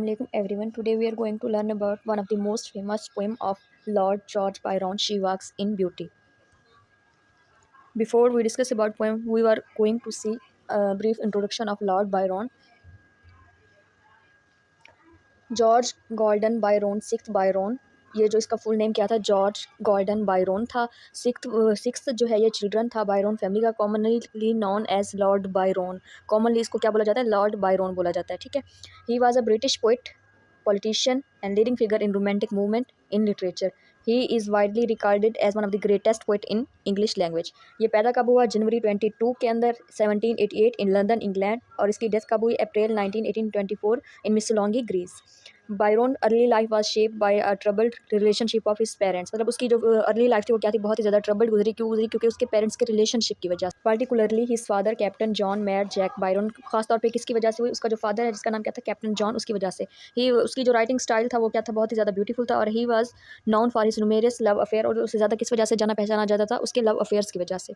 Assalamualaikum everyone. Today we are going to learn about one of the most famous poem of Lord George Byron, She Walks in Beauty. Before we discuss about poem, we were going to see a brief introduction of Lord Byron. George Gordon Byron, sixth Byron, ये जो इसका full name क्या था, George Gordon Byron था। Sixth जो है ये children था बायरोन फैमिली का, commonly known as Lord Byron. Commonly इसको क्या बोला जाता है, लॉर्ड बायरोन बोला जाता है, ठीक है। He was a British poet, politician and leading figure in romantic movement in literature. He is widely regarded as one of the greatest poet in English language. ये पैदा कब हुआ, जनवरी 22 के अंदर 1788 इन लंदन इंग्लैंड, और इसकी डेथ कब हुई, April 19 1824 in Missolonghi Greece. Byron early life was shaped by a troubled relationship of his parents. मतलब उसकी जो अर्ली लाइफ थी वो क्या थी, बहुत ही ज़्यादा ट्रबल्ड गुजरी। क्यों गुजरी, क्योंकि उसके पेरेंट्स के रिलेशनशिप की वजह से। Particularly his father Captain John Mad Jack Byron, खासतौर पे किसकी वजह से हुई, उसका जो फादर है जिसका नाम क्या था, कैप्टन जॉन, उसकी वजह से ही, उसकी जो राइटिंग स्टाइल था वो क्या था, बहुत ही ज़्यादा ब्यूटीफुल था। और he was non for his numerous love affair, और उससे ज़्यादा किस वजह से जाना पहचाना जाता था, उसके लव अफेयर्स की वजह से।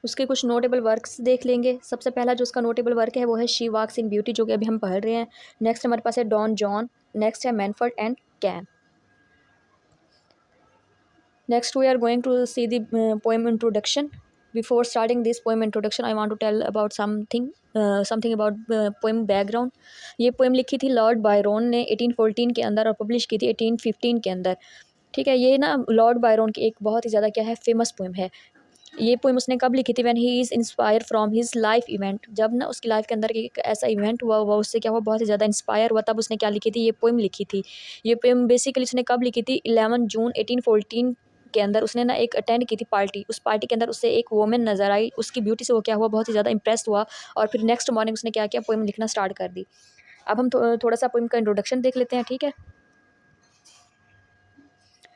उसके कुछ नोटेबल वर्क्स देख लेंगे। सबसे पहला जो उसका नोटेबल वर्क है वो है शी वॉक्स इन ब्यूटी, जो कि अभी हम पढ़ रहे हैं। नेक्स्ट हमारे पास है डॉन जॉन, नेक्स्ट है Manfred and Cain. Next we are going to see the poem introduction. Before starting this poem introduction I want to tell about something about poem background. ये पोएम लिखी थी Lord Byron ने 1814 के अंदर और publish की थी 1815 के अंदर, ठीक है। ये ना लॉर्ड बायरोन की एक बहुत ही ज़्यादा क्या है, फेमस पोएम है। ये पोएम उसने कब लिखी थी, when he is inspire from his life event, जब ना उसकी लाइफ के अंदर एक ऐसा इवेंट हुआ उससे क्या हुआ, बहुत ही ज़्यादा इंस्पायर हुआ, तब उसने क्या लिखी थी, ये पोएम लिखी थी। ये पोएम बेसिकली उसने कब लिखी थी, 11 जून 1814 के अंदर। उसने ना एक अटेंड की थी पार्टी, उस पार्टी के अंदर उससे एक वोमेन नज़र आई, उसकी ब्यूटी से वो क्या हुआ, बहुत ही ज़्यादा इंप्रेस हुआ, और फिर नेक्स्ट मॉर्निंग उसने क्या किया, पोएम लिखना स्टार्ट कर दी। अब हम थोड़ा सा पोएम का इंट्रोडक्शन देख लेते हैं, ठीक है।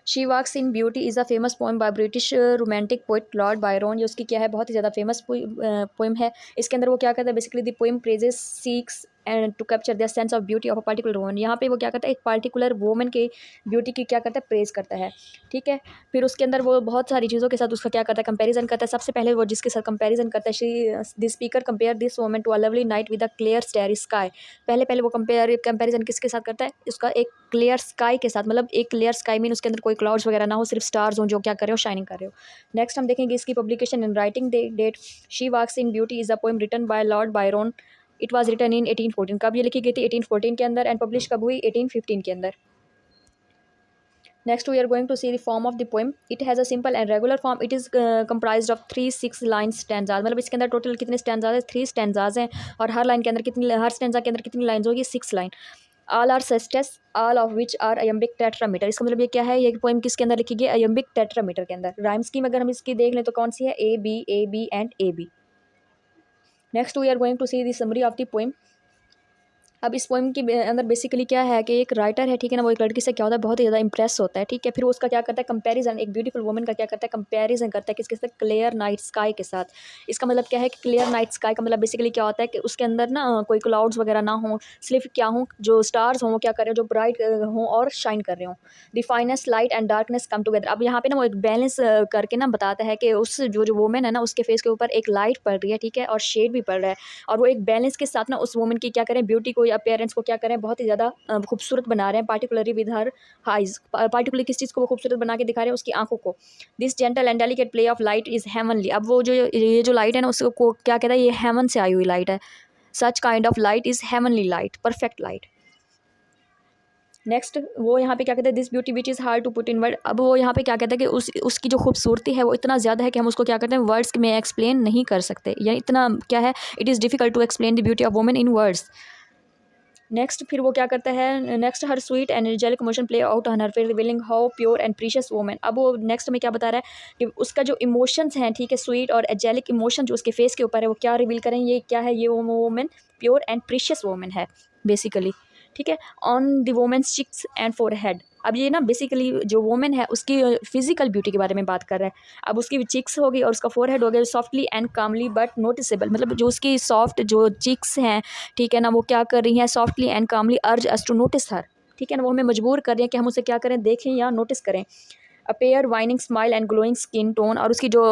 She Walks in Beauty is a famous poem by British Romantic poet Lord Byron. ये उसकी क्या है, बहुत ही ज़्यादा फेमस पोएम है। इसके अंदर वो क्या करता है, basically the poem praises seeks and to capture the sense of beauty of a particular woman. यहाँ पे वो क्या करता है, एक पर्टिकुलर वोमन के ब्यूटी की क्या करता है, प्रेज करता है, ठीक है। फिर उसके अंदर वो बहुत सारी चीज़ों के साथ उसका क्या करता है, कंपैरिजन करता है। सबसे पहले वो जिसके साथ कंपैरिजन करता है, she the speaker compare this woman to a lovely night with a clear starry sky. पहले वो कंपैरिजन किसके साथ करता है, उसका एक क्लियर स्काई के साथ, मतलब एक क्लियर स्काई मीन उसके अंदर कोई क्लाउड्स वगैरह ना हो, सिर्फ स्टार्स हो जो क्या कर रहे हो, शाइनिंग कर रहे हो। नेक्स्ट हम देखेंगे इसकी publication in writing date. She Walks in Beauty is a poem written by Lord Byron. It was written in 1814. कब ये लिखी गई थी, 1814 के अंदर, एंड पब्लिश कब हुई, 1815 के अंदर. Next, we are going to see the form of the poem. It has a simple and regular form. It is comprised of 3 6 lines stanzas. मतलब इसके अंदर टोटल कितने स्टैंजाज है, 3 स्टैंजाज हैं, और हर लाइन के अंदर कितनी, हर स्टैंजा के अंदर कितनी लाइन्स होगी, 6 line. All are sestets, all of which are iambic tetrameter. इसका मतलब ये क्या है, ये पोएम किसके अंदर लिखी गई, अयम्बिक टेट्रामीटर के अंदर. राइम स्कीम अगर हम इसकी देख लें तो कौन सी है, A B and A B. Next we are going to see the summary of the poem. अब इस पोएम के अंदर बेसिकली क्या है कि एक राइटर है, ठीक है ना, वो एक लड़की से क्या होता है, बहुत ही ज़्यादा इंप्रेस होता है, ठीक है। फिर वो उसका क्या करता है, कंपैरिजन, एक ब्यूटीफुल वुमन का क्या करता है, कंपैरिजन करता है किसके साथ, क्लियर नाइट स्काई के साथ. इसका मतलब क्या है कि क्लियर नाइट स्काई का मतलब बेसिकली क्या होता है कि उसके अंदर ना कोई क्लाउड्स वगैरह ना हो, सिर्फ क्या हो, जो स्टार्स हों वो क्या कर रहे हो, जो ब्राइट हों और शाइन कर रहे हों. The finest light and darkness come together. अब यहाँ पे ना वो एक बैलेंस करके ना बताता है कि उस जो वुमेन है ना, उसके फेस के ऊपर एक लाइट पड़ रही है, ठीक है, और शेड भी पड़ रहा है, और वो एक बैलेंस के साथ ना उस वुमेन की क्या करें, ब्यूटी को या अपीयरेंस को क्या करें, बहुत ही ज़्यादा खूबसूरत बना रहे हैं. Particularly with her eyes, particular किस चीज़ को वो खूबसूरत बना के दिखा रहे हैं, उसकी आंखों को. This gentle and delicate play of light is heavenly. अब वो जो ये जो लाइट है ना, उसको क्या कहता है, ये हेवन से आई हुई लाइट है. Such kind of light is heavenly light, perfect light. Next वो यहाँ पे क्या कहते हैं, this beauty which is hard to put in word. अब वो यहाँ पे क्या कहते हैं कि उसकी जो खूबसूरती है वो इतना ज़्यादा है कि हम उसको क्या करते हैं, वर्ड्स में एक्सप्लेन नहीं कर सकते, यानी इतना क्या है, it is difficult to explain the beauty of women in words. Next फिर वो क्या करता है, next her sweet energetic emotion play out on her, फिर revealing how pure and precious woman. अब वो नेक्स्ट में क्या बता रहा है कि उसका जो इमोशंस हैं, ठीक है, स्वीट और एजेलिक इमोशन जो उसके फेस के ऊपर है, वो क्या रिवील करें, ये क्या है, ये woman pure and precious woman है बेसिकली, ठीक है. On the woman's cheeks and forehead. अब ये ना बेसिकली जो वुमेन है उसकी फिजिकल ब्यूटी के बारे में बात कर रहा है. अब उसकी चिक्स होगी और उसका फोरहेड हो गया, softly and calmly but noticeable. मतलब जो उसकी सॉफ्ट जो चिक्स हैं, ठीक है ना, वो क्या कर रही हैं, सॉफ्टली एंड कामली अर्ज अस टू नोटिस हर, ठीक है ना, वो हमें मजबूर कर रही है कि हम उसे क्या करें, देखें या नोटिस करें. A pair whining smile and glowing skin tone, और उसकी जो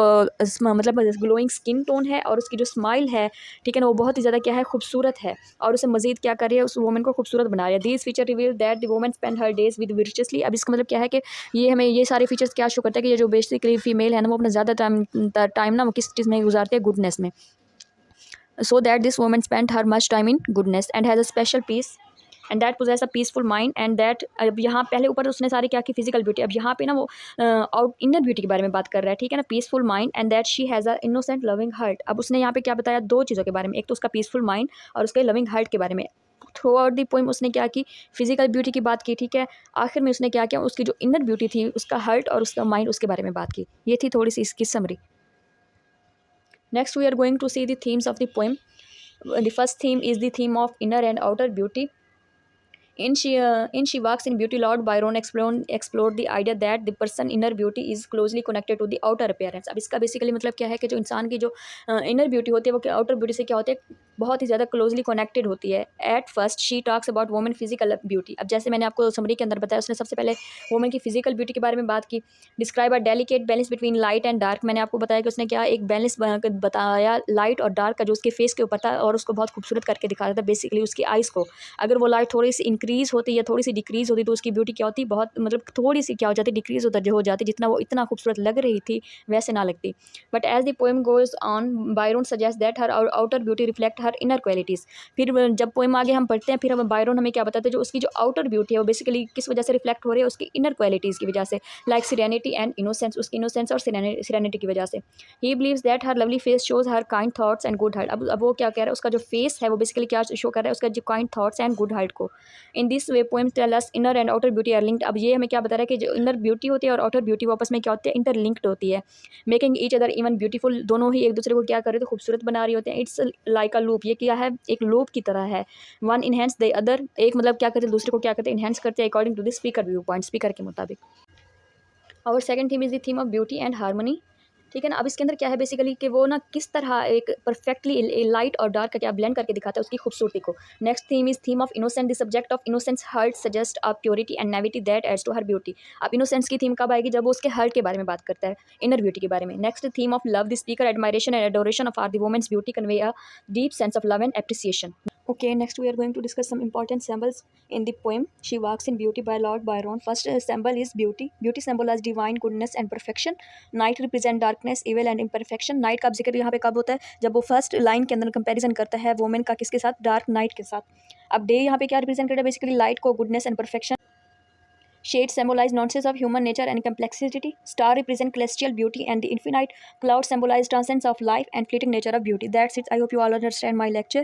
मतलब ग्लोइंग स्किन टोन है और उसकी जो स्माइल है, ठीक है ना, वो बहुत ही ज़्यादा क्या है, खूबसूरत है, और उसे मज़ीद क्या कर रही है, उस वुमन को खूबसूरत बना रही है। These feature reveal that the woman spend her days with virtuously. अब इसका मतलब क्या है कि ये हमें ये सारे फीचर्स क्या शो करता है कि ये जो बेसिकली फीमेल है ना, वो अपना ज़्यादा टाइम ना वो किस चीज़ में गुजारती है, गुडनेस में। So that this woman spent her much time in goodness and has a special peace and that possesses a peaceful mind and that. अब यहाँ पहले ऊपर उसने सारी क्या की, फिजिकल ब्यूटी, अब यहाँ पे ना वो आउट इनर ब्यूटी के बारे में बात कर रहा है, ठीक है ना, peaceful mind and that she has a innocent loving heart. अब उसने यहाँ पे क्या बताया, दो चीज़ों के बारे में, एक तो उसका पीसफुल माइंड और उसके लविंग हार्ट के बारे में। थ्रू आउट दी पोइम उसने क्या की, फिजिकल ब्यूटी की बात की, ठीक है, आखिर में उसने क्या किया, उसकी जो इनर ब्यूटी थी, उसका हार्ट और उसका माइंड, उसके बारे में बात की। ये थी थोड़ी सी इसकी summary. Next we are going to see the themes of the poem. The first theme is the theme of inner and outer beauty. In She Walks in Beauty, Lord Byron explored the idea that the person inner beauty is closely connected to the outer appearance. अब इसका basically मतलब क्या है कि जो इंसान की जो इनर ब्यूटी होती है वो आउटर ब्यूटी से क्या होती है, बहुत ही ज़्यादा क्लोजली कनेक्टेड होती है। At first she talks about women physical beauty. अब जैसे मैंने आपको समरी के अंदर बताया, उसने सबसे पहले वुमेन की फिजिकल ब्यूटी के बारे में बात की। Describe a delicate balance between light and dark. मैंने आपको बताया कि उसने क्या एक बैलेंस बताया लाइट और डार्क का, जो उसके फेस के ऊपर था, और उसको बहुत खूबसूरत करके दिखाया था बेसिकली उसकी आइज़ को। अगर वो लाइट थोड़ी सी इंक्रीज़ होती या थोड़ी सी डिक्रीज़ होती तो उसकी ब्यूटी क्या होती, बहुत मतलब थोड़ी सी क्या हो जाती, डिक्रीज़ हो जाती, जितना वो इतना खूबसूरत लग रही थी वैसे ना लगती। But as the poem goes on, Byron suggest that her outer beauty reflect her inner qualities. फिर जब पोएम आगे हम पढ़ते हैं, फिर हम बायरन हमें क्या बताते हैं, जो उसकी जो आउटर ब्यूटी है वो बेसिकली किस वजह से रिफ्लेक्ट हो रही है, उसकी इनर क्वालिटीज़ की वजह से, लाइक सिरेनिटी एंड इनोसेंस, उसकी इनोसेंस और सिरेनिटी की वजह से। He believes that her lovely face shows her kind thoughts and good heart. अब वो क्या कह रहा है, उसका जो फेस है वो बेसिकली क्या शो कर रहा है, उसका जो kind thoughts and good heart को। In this way poem tell us inner and outer beauty are linked. अब ये हमें क्या बता रहा है कि जो इनर ब्यूटी होती है और आउटर ब्यूटी वो आपस में क्या होती है, इंटरलिंक्ड होती है, making each other even beautiful. दोनों ही एक दूसरे को क्या कर रहे थे, खूबसूरत बना रही होते हैं। इट्स लाइक अ लूप, ये क्या है, एक लूप की तरह है। वन इनहेंस द अदर, एक मतलब क्या करते हैं, दूसरे को क्या करते हैं, इनहेंस करते हैं according to the speaker view point, speaker के मुताबिक। और second theme is the theme of beauty and harmony, ठीक है ना। अब इसके अंदर क्या है बेसिकली कि वो ना किस तरह एक परफेक्टली लाइट और डार्क का क्या ब्लेंड करके दिखाता है उसकी खूबसूरती को। Next theme is theme of innocence. The subject of innocence hurt suggest of purity and naivety that adds to her beauty. अब इनोसेंस की थीम कब आएगी, जब वो उसके हर्ट के बारे में बात करता है, इनर ब्यूटी के बारे में। Next theme of love. The speaker admiration and adoration of are the woman's beauty convey a deep sense of love and appreciation. Okay, next we are going to discuss some important symbols in the poem She Walks in Beauty by Lord Byron. First symbol is beauty. Beauty symbolizes divine goodness and perfection. Night represent darkness, evil and imperfection. Night का जिक्र यहाँ पे कब होता है, जब वो first line के अंदर कंपैरिजन करता है वुमेन का किसके साथ, डार्क नाइट के साथ। अब डे यहाँ पे क्या रिप्रेजेंट करता है, बेसिकली लाइट को, goodness and perfection. Shades symbolize nonsense of human nature and complexity. Star represent celestial beauty and the infinite. Clouds symbolize transcendence of life and fleeting nature of beauty. That's it. I hope you all understand my lecture.